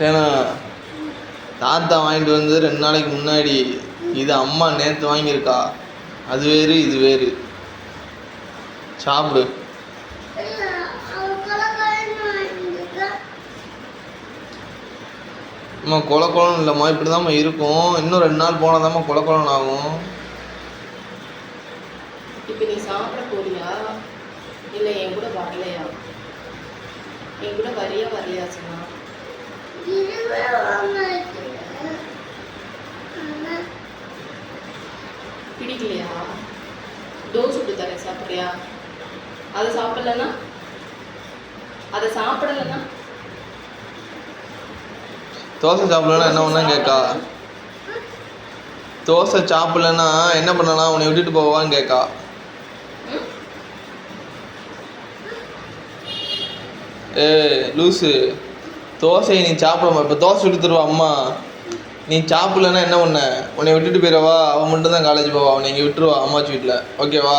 ஏன்னா தாத்தா வாங்கிட்டு வந்து 2 நாளைக்கு முன்னாடி, இது அம்மா நேற்று வாங்கியிருக்கா. அது வேறு இது வேறு. சாப்பிடு. அம்மா கொல கொலன்னு இல்லைம்மா, இப்படி தான்மா இருக்கும். இன்னும் 2 நாள் போனால் தான்மா கொல கொலன்னு ஆகும். இப்போ நீ சாப்பிட போறியா இல்லை என் கூட வரலையா? என் கூட வரியா வரலையா சொன்னா? பிடிக்கலையா? தோசை சுட்டு தரேன், சாப்பிட்றியா? அதை சாப்பிடலன்னா, அதை சாப்பிடலன்னா தோசை சாப்பிடலன்னா என்ன பண்ணா கேட்கா? தோசை சாப்பிடலன்னா என்ன பண்ணலாம், உன்னை விட்டுட்டு போவான்னு கேட்கா. லூசு, தோசையை நீ சாப்பிடமா? இப்போ தோசை சுட்டு தருவா அம்மா, நீ சாப்பிடலன்னா என்ன பண்ண? உன்னை விட்டுட்டு போயிடவா? அவன் மட்டும் தான் காலேஜ் போவா, அவனை இங்கே விட்டுருவா அம்மாச்சி வீட்டில். ஓகேவா?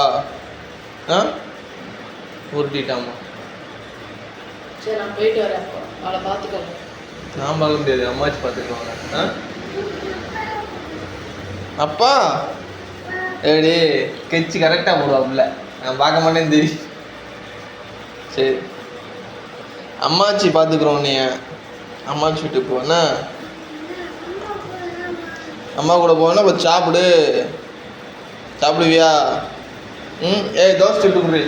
உருட்டிட்டாம்மா. சரி, நான் போயிட்டு வரேன். அவளை பார்த்துக்கோங்க. நான் பார்க்க முடியாது, அம்மாச்சி பார்த்துக்குவாங்க. அப்பா எப்படி கெச்சு கரெக்டாக போடுவாப்புல, நான் பார்க்க மாட்டேன்னு தெரியும். சரி, அம்மாச்சி பார்த்துக்குறோம். நீ அம்மாச்சி வீட்டுக்கு போனா, அம்மா கூட போனா இப்போ சாப்பிடு. சாப்பிடுவியா? தோசை சுட்டு கொடு.